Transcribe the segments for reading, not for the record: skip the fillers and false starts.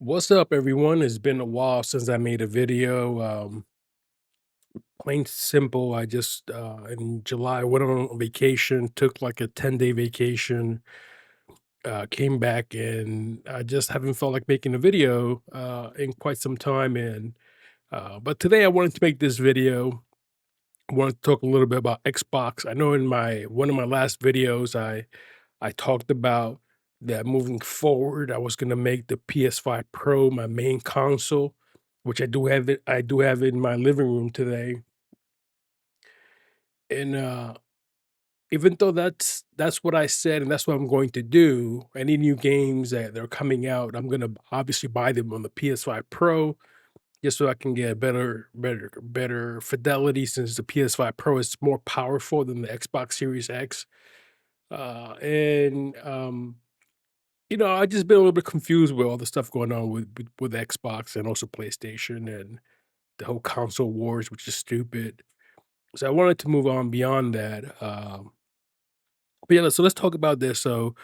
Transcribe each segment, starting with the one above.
What's up, everyone? It's been a while since I made a video. Plain simple, I just in July went on vacation, took like a 10-day vacation, came back, and I just haven't felt like making a video in quite some time. And but today I wanted to make this video. I wanted to talk a little bit about Xbox. I know in my one of my last videos, I talked about that moving forward, I was gonna make the PS5 Pro my main console, which I do have it in my living room today. And even though that's what I said and that's what I'm going to do, any new games that are coming out, I'm gonna obviously buy them on the PS5 Pro just so I can get better fidelity since the PS5 Pro is more powerful than the Xbox Series X. And I just been a little bit confused with all the stuff going on with Xbox and also PlayStation and the whole console wars, which is stupid. So I wanted to move on beyond that. But yeah, so let's talk about this. So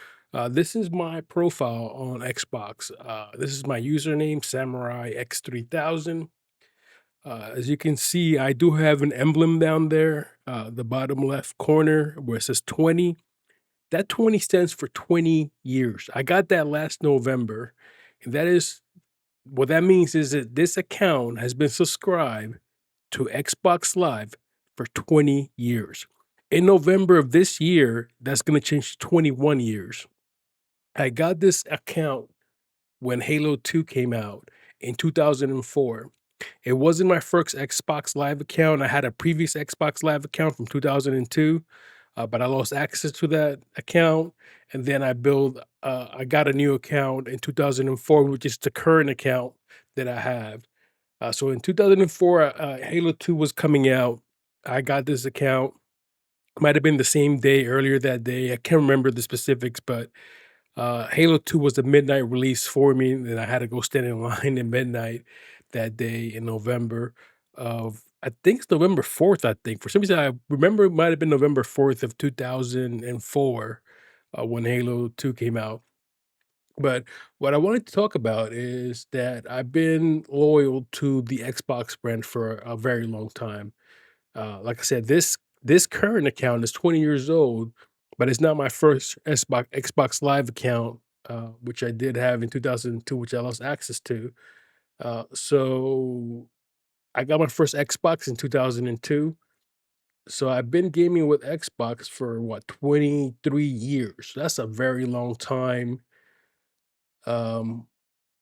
this is my profile on Xbox. This is my username, Samurai X3000. As you can see, I do have an emblem down there, the bottom left corner where it says 20. That 20 stands for 20 years. I got that last November. And that is what that means is that this account has been subscribed to Xbox Live for 20 years. In November of this year, that's going to change to 21 years. I got this account when Halo 2 came out in 2004. It wasn't my first Xbox Live account. I had a previous Xbox Live account from 2002, but I lost access to that account. And then I got a new account in 2004, which is the current account that I have. So in 2004, Halo 2 was coming out. I got this account. Might have been the same day earlier that day. I can't remember the specifics, but Halo 2 was the midnight release for me, and I had to go stand in line at midnight that day in November of I think it's November 4th, I think. For some reason, I remember it might have been November 4th of 2004, when Halo 2 came out. But what I wanted to talk about is that I've been loyal to the Xbox brand for a very long time. Like I said, this current account is 20 years old, but it's not my first Xbox Live account, which I did have in 2002, which I lost access to. So I got my first Xbox in 2002. So I've been gaming with Xbox for what 23 years. That's a very long time. Um,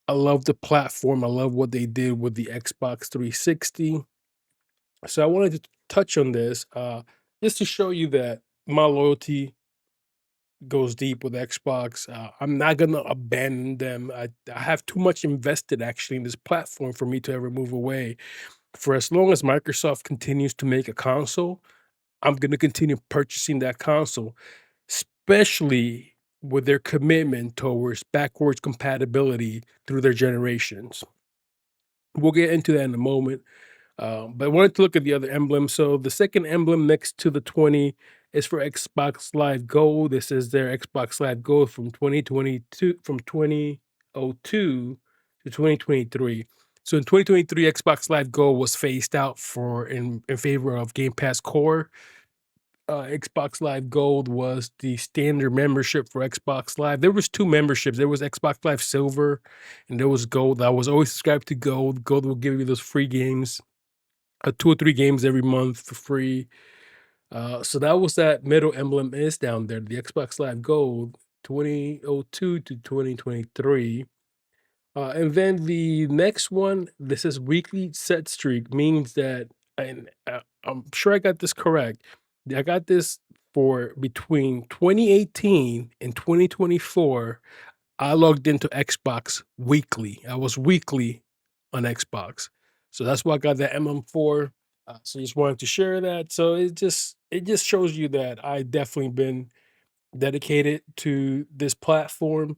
I love the platform. I love what they did with the Xbox 360. So I wanted to touch on this just to show you that my loyalty goes deep with Xbox. I'm not gonna abandon them. I have too much invested actually in this platform for me to ever move away. For as long as Microsoft continues to make a console, I'm gonna continue purchasing that console, especially with their commitment towards backwards compatibility through their generations. We'll get into that in a moment. But I wanted to look at the other emblem. So the second emblem next to the 20 is for Xbox Live Gold. This is their Xbox Live Gold from 2022, from 2002 to 2023. So in 2023, Xbox Live Gold was phased out in favor of Game Pass Core. Xbox Live Gold was the standard membership for Xbox Live. There was two memberships. There was Xbox Live Silver, and there was Gold. I was always subscribed to Gold. Gold will give you those free games, 2 or 3 games every month for free. So that was that middle emblem is down there, the Xbox Live Gold, 2002 to 2023. And then the next one, this is weekly set streak, means that, and I'm sure I got this correct. I got this for between 2018 and 2024. I logged into Xbox weekly. I was weekly on Xbox. So that's why I got that MM4. So just wanted to share that. So it just shows you that I definitely been dedicated to this platform.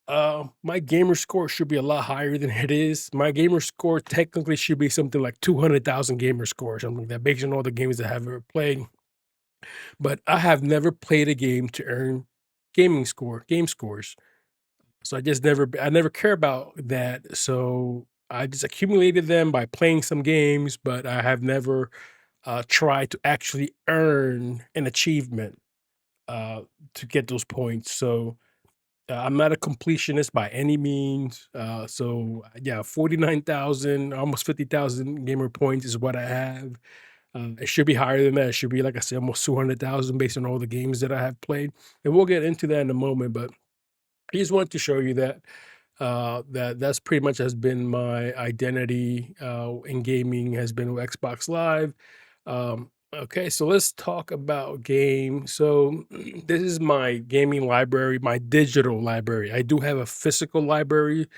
My gamer score should be a lot higher than it is. My gamer score technically should be something like 200,000 gamer score or something like that based on all the games that I have ever played. But I have never played a game to earn game scores. So I never care about that. So I just accumulated them by playing some games, but I have never tried to actually earn an achievement uh, to get those points. So I'm not a completionist by any means. Yeah, 49,000, almost 50,000 gamer points is what I have. It should be higher than that. It should be, like I said, almost 200,000 based on all the games that I have played. And we'll get into that in a moment. But I just wanted to show you that that's pretty much has been my identity in gaming has been with Xbox Live. Okay, so let's talk about game. So this is my gaming library, my digital library. I do have a physical library.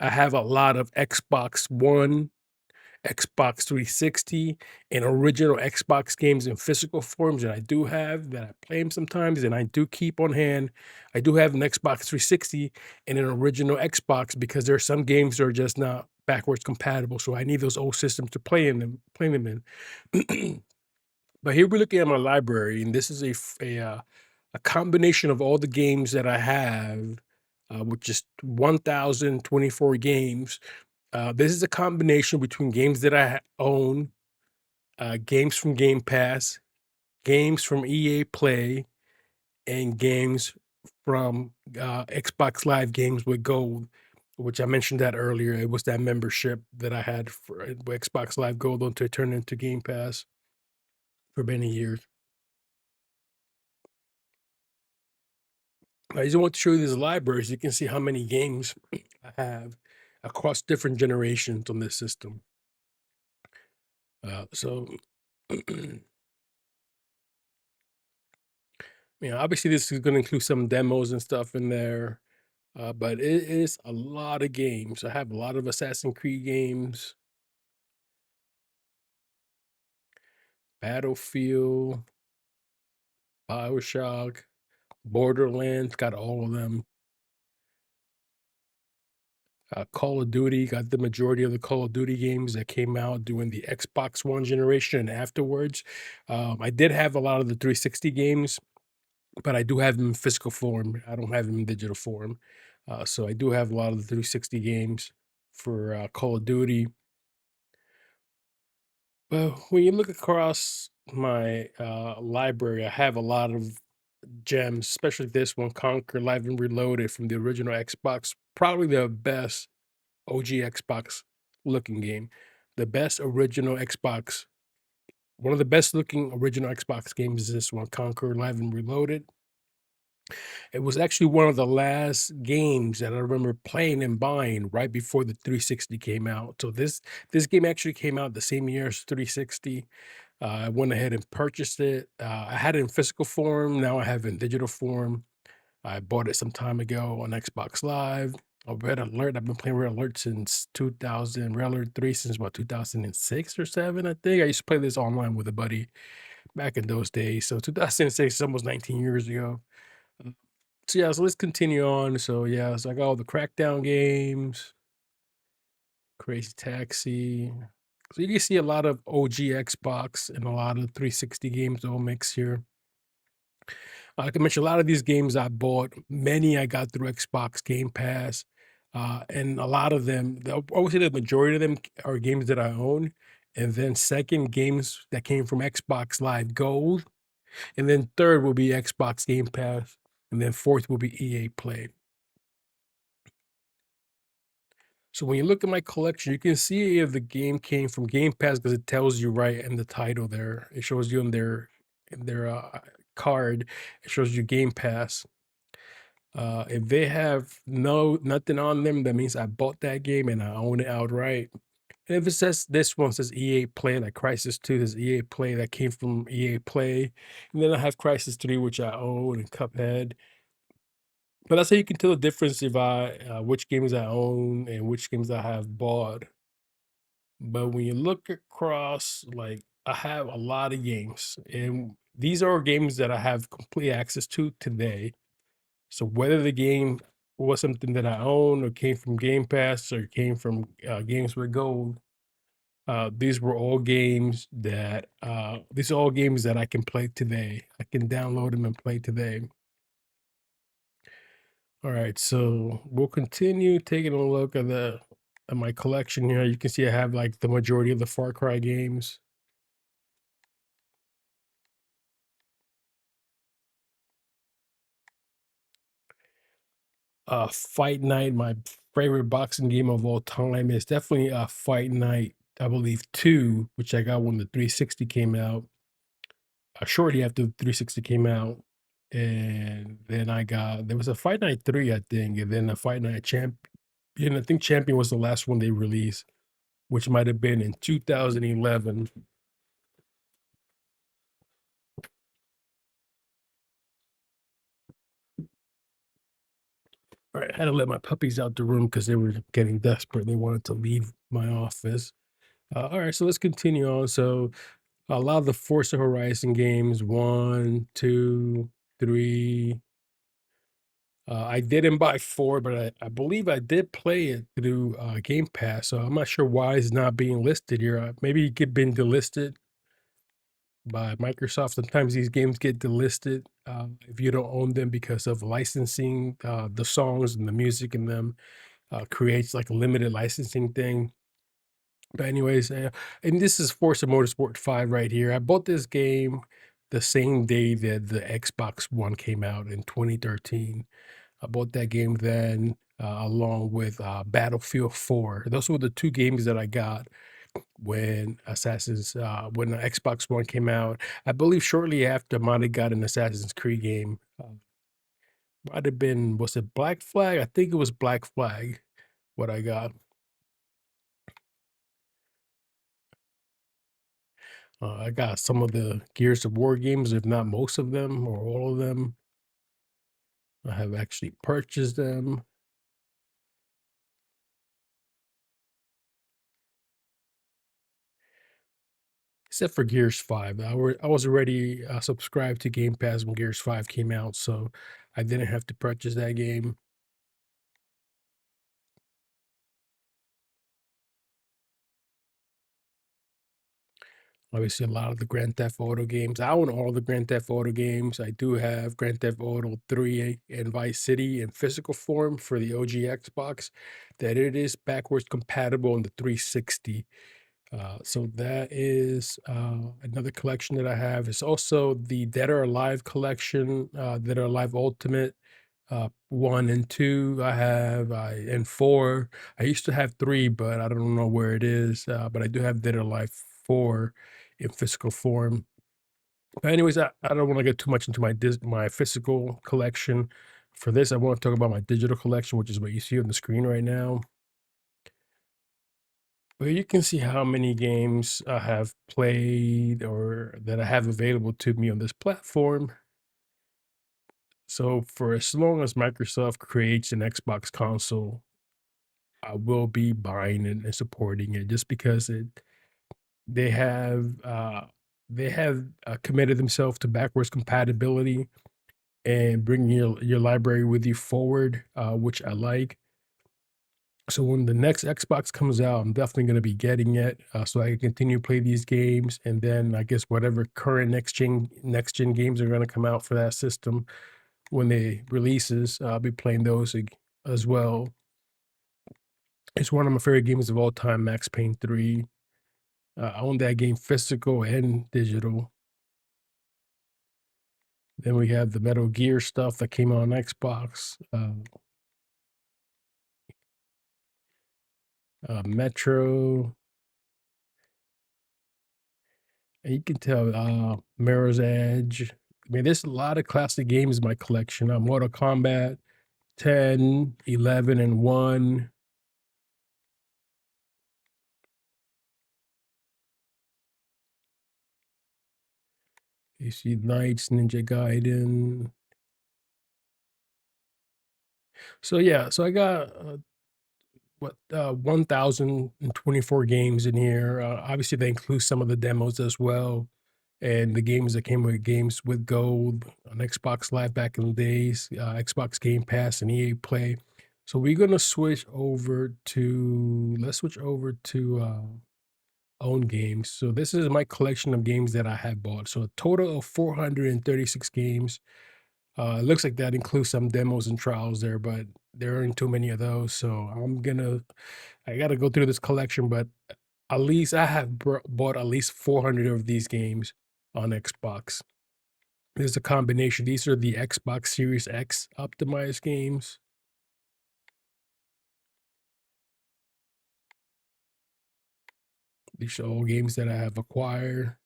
I have a lot of Xbox One, Xbox 360, and original Xbox games in physical forms that I do have that I play them sometimes and I do keep on hand. I do have an Xbox 360 and an original Xbox because there are some games that are just not backwards compatible. So I need those old systems to play them in. But here we're looking at my library, and this is a combination of all the games that I have, which is 1,024 games. This is a combination between games that own, games from Game Pass, games from EA Play, and games from Xbox Live Games with Gold, which I mentioned that earlier. It was that membership that I had for Xbox Live Gold until it turned into Game Pass for many years. I just want to show you this library so you can see how many games I have across different generations on this system. So, obviously, this is going to include some demos and stuff in there, but it is a lot of games. I have a lot of Assassin's Creed games, Battlefield, Bioshock, Borderlands, got all of them. Call of Duty, got the majority of the Call of Duty games that came out during the Xbox One generation and afterwards. I did have a lot of the 360 games, but I do have them in physical form. I don't have them in digital form. So I do have a lot of the 360 games for Call of Duty. Well, when you look across my library, I have a lot of gems, especially this one, Conquer Live and Reloaded from the original Xbox. Probably the best OG Xbox looking game. The best original Xbox, one of the best looking original Xbox games is this one, Conquer Live and Reloaded. It was actually one of the last games that I remember playing and buying right before the 360 came out. So this game actually came out the same year as 360. I went ahead and purchased it. I had it in physical form. Now I have it in digital form. I bought it some time ago on Xbox Live. Red Alert. I've been playing Red Alert since 2000. Red Alert 3 since what 2006 or 7, I think. I used to play this online with a buddy back in those days. So 2006 is almost 19 years ago. So yeah, so let's continue on. So yeah, so I got all the Crackdown games, Crazy Taxi. So you can see a lot of OG Xbox and a lot of 360 games all mixed here. Like I mentioned, a lot of these games I bought, many I got through Xbox Game Pass, and a lot of them, I would say the majority of them are games that I own, and then second, games that came from Xbox Live Gold, and then third will be Xbox Game Pass, and then fourth will be EA Play. So when you look at my collection, you can see if the game came from Game Pass because it tells you right in the title there. It shows you in their card. It shows you Game Pass. If they have nothing on them, that means I bought that game and I own it outright. And if it says this one says EA Play, like Crisis 2, there's EA Play that came from EA Play. And then I have Crisis 3, which I own, and Cuphead. But that's how you can tell the difference if which games I own and which games I have bought. But when you look across, like I have a lot of games, and these are games that I have complete access to today. So whether the game was something that I own or came from Game Pass or came from Games with Gold, these are all games that I can play today. I can download them and play today. All right, so we'll continue taking a look at my collection here. You can see I have like the majority of the Far Cry games. Fight Night, my favorite boxing game of all time, is definitely Fight Night, I believe 2, which I got when the 360 came out. Shortly after the 360 came out, and then there was a Fight Night 3, I think, and then a Fight Night Champion. I think Champion was the last one they released, which might have been in 2011. All right, I had to let my puppies out the room because they were getting desperate. They wanted to leave my office. All right, so let's continue on. So a lot of the Forza Horizon games, 1, 2, 3. I didn't buy 4, but I believe I did play it through Game Pass. So I'm not sure why it's not being listed here. Maybe it get been delisted by Microsoft. Sometimes these games get delisted if you don't own them because of licensing. The songs and the music in them creates like a limited licensing thing. But anyways, and this is Forza Motorsport 5 right here. I bought this game the same day that the Xbox One came out in 2013. I bought that game then, along with Battlefield 4. Those were the 2 games that I got when the Xbox One came out. I believe shortly after, I might have got an Assassin's Creed game. Might have been, was it Black Flag? I think it was Black Flag, what I got. I got some of the Gears of War games, if not most of them or all of them. I have actually purchased them. Except for Gears 5. I was already subscribed to Game Pass when Gears 5 came out, so I didn't have to purchase that game. Obviously, a lot of the Grand Theft Auto games. I own all the Grand Theft Auto games. I do have Grand Theft Auto 3 and Vice City in physical form for the OG Xbox, that it is backwards compatible in the 360. So that is another collection that I have. It's also the Dead or Alive collection, Dead or Alive Ultimate 1 and 2. And 4. I used to have 3, but I don't know where it is. But I do have Dead or Alive 4 in physical form. But anyways, I don't want to get too much into my physical collection. For this, I want to talk about my digital collection, which is what you see on the screen right now. Well, you can see how many games I have played or that I have available to me on this platform. So for as long as Microsoft creates an Xbox console, I will be buying it and supporting it just because they have uh, they have committed themselves to backwards compatibility and bringing your library with you forward, which I like. So when the next Xbox comes out, I'm definitely going to be getting it so I can continue to play these games, and then I guess whatever current next gen games are going to come out for that system when they releases, I'll be playing those as well. It's one of my favorite games of all time, Max Payne 3. I own that game physical and digital. Then we have the Metal Gear stuff that came out on Xbox, Metro. And you can tell, Mirror's Edge. I mean, there's a lot of classic games in my collection. Mortal Kombat 10, 11, and 1. You see Knights, Ninja Gaiden. So yeah, so I got 1,024 games in here. Obviously, they include some of the demos as well, and the games that came with Games with Gold on Xbox Live back in the days, Xbox Game Pass, and EA Play. So we're gonna switch over to let's switch over to own games. So this is my collection of games that I have bought. So a total of 436 games. It looks like that includes some demos and trials there, but there aren't too many of those, so I gotta go through this collection, but at least I have bought at least 400 of these games on Xbox. There's a combination. These are the Xbox Series X optimized games. These are all games that I have acquired.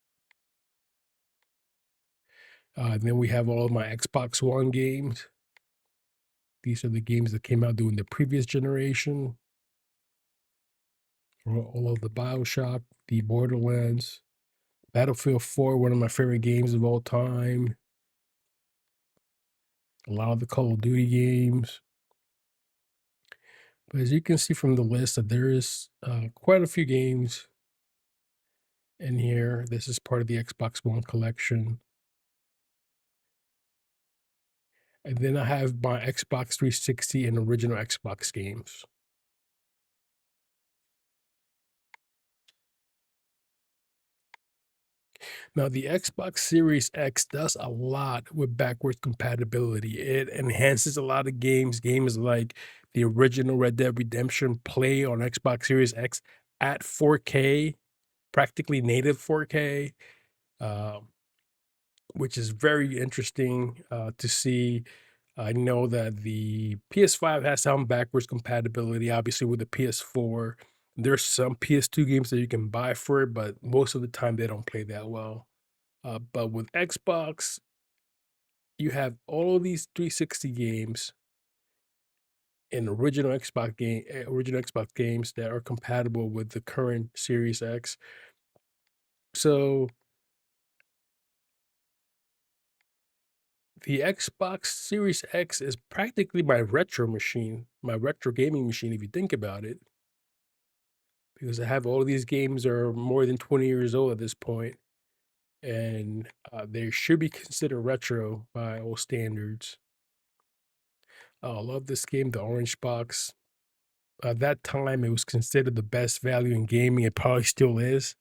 Then we have all of my Xbox One games. These are the games that came out during the previous generation. All of the BioShock, the Borderlands, Battlefield 4, one of my favorite games of all time. A lot of the Call of Duty games. But as you can see from the list, that there is quite a few games in here. This is part of the Xbox One collection. And then I have my Xbox 360 and original Xbox games. Now, the Xbox Series X does a lot with backwards compatibility. It enhances a lot of games. Games like the original Red Dead Redemption play on Xbox Series X at 4K, practically native 4K, uh, which is very interesting to see. I know that the PS5 has some backwards compatibility, obviously, with the PS4. There's some PS2 games that you can buy for it, but most of the time they don't play that well. But with Xbox, you have all of these 360 games and original Xbox games that are compatible with the current Series X. So the Xbox Series X is practically my retro machine, my retro gaming machine, if you think about it, because I have all of these games are more than 20 years old at this point, and they should be considered retro by all standards. I love this game, the Orange Box. At that time, it was considered the best value in gaming. It probably still is.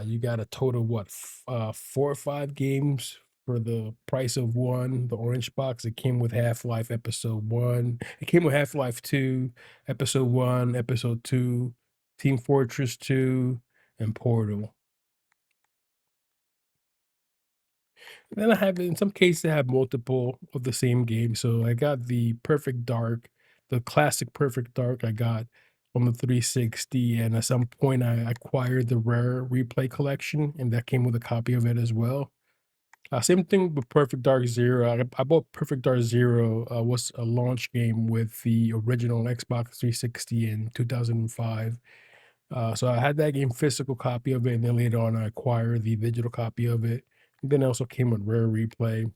You got a total what 4 or 5 games for the price of one. The Orange Box. It came with Half-Life Episode 1. It came with Half-Life 2, Episode 1, Episode 2, Team Fortress 2, and Portal. Then I have in some cases I have multiple of the same game. So I got the Perfect Dark, the classic Perfect Dark I got on the 360, and at some point I acquired the Rare Replay collection, and that came with a copy of it as well. Same thing with Perfect Dark Zero. I bought Perfect Dark Zero, was a launch game with the original Xbox 360 in 2005. So I had that game physical copy of it, and then later on I acquired the digital copy of it. And then it also came with Rare Replay.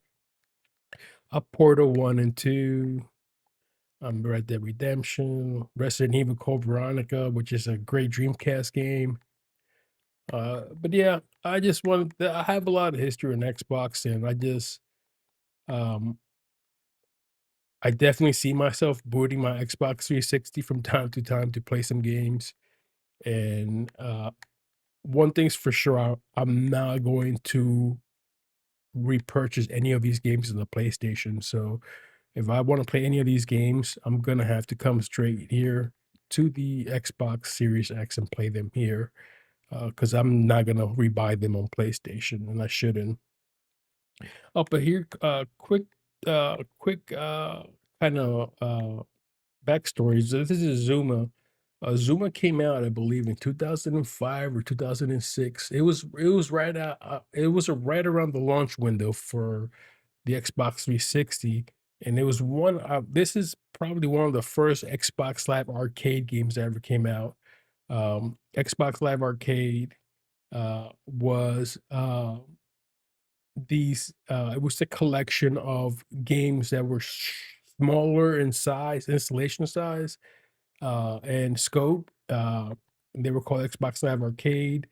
Portal 1 and 2, Red Dead Redemption, Resident Evil Code Veronica, which is a great Dreamcast game. But yeah, I have a lot of history on Xbox, and um, I definitely see myself booting my Xbox 360 from time to time to play some games. And one thing's for sure, I'm not going to repurchase any of these games on the PlayStation. So if I want to play any of these games, I'm gonna have to come straight here to the Xbox Series X and play them here, because I'm not gonna rebuy them on PlayStation, and I shouldn't. Oh, but here, quick, kind of backstory. So this is Zuma. Zuma came out, I believe, in 2005 or 2006. It was right around the launch window for the Xbox 360, and it was this is probably one of the first Xbox Live Arcade games that ever came out. Xbox Live Arcade was it was a collection of games that were smaller in size, installation size, and scope. They were called Xbox Live Arcade.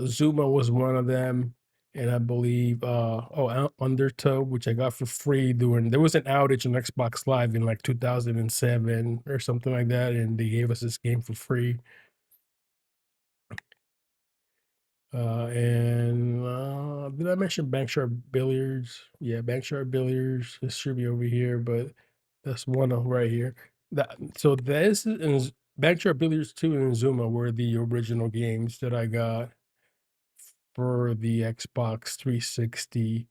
Zuma was one of them, and I believe Undertow, which I got for free during there was an outage on Xbox Live in like 2007 or something like that, and they gave us this game for free. Did I mention Banksharp Billiards? Yeah, Banksharp Billiards. This should be over here, but that's one of right here. That so this is Banksharp Billiards 2 and Zuma were the original games that I got for the Xbox 360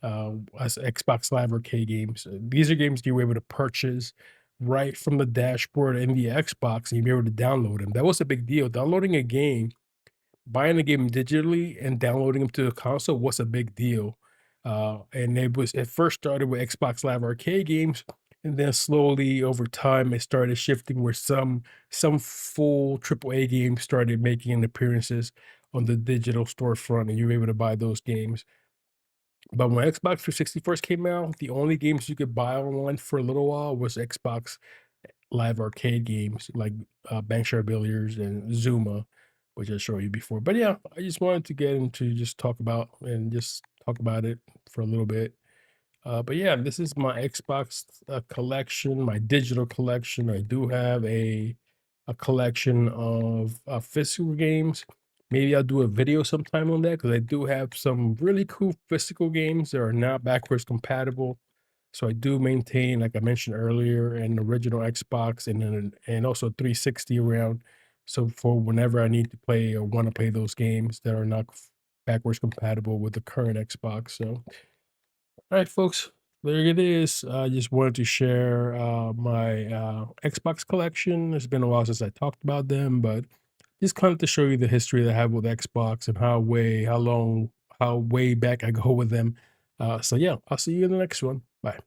as Xbox Live Arcade games. These are games you were able to purchase right from the dashboard in the Xbox and you'd be able to download them. That was a big deal. Downloading a game, buying the game digitally and downloading them to the console was a big deal. And it first started with Xbox Live Arcade games, and then slowly over time it started shifting where some full AAA games started making an appearances on the digital storefront, and you were able to buy those games. But when Xbox 360 first came out, the only games you could buy online for a little while was Xbox Live Arcade games like Bankshare Billiards and Zuma, which I showed you before. But yeah, I just wanted to get into just talk about it for a little bit. But yeah, this is my Xbox collection, my digital collection. I do have a collection of physical games. Maybe I'll do a video sometime on that because I do have some really cool physical games that are not backwards compatible. So I do maintain, like I mentioned earlier, an original Xbox and also 360 around. So for whenever I need to play or want to play those games that are not backwards compatible with the current Xbox. So all right, folks, there it is. I just wanted to share my Xbox collection. It's been a while since I talked about them, but just kind of to show you the history that I have with Xbox and how way back I go with them. So yeah, I'll see you in the next one. Bye.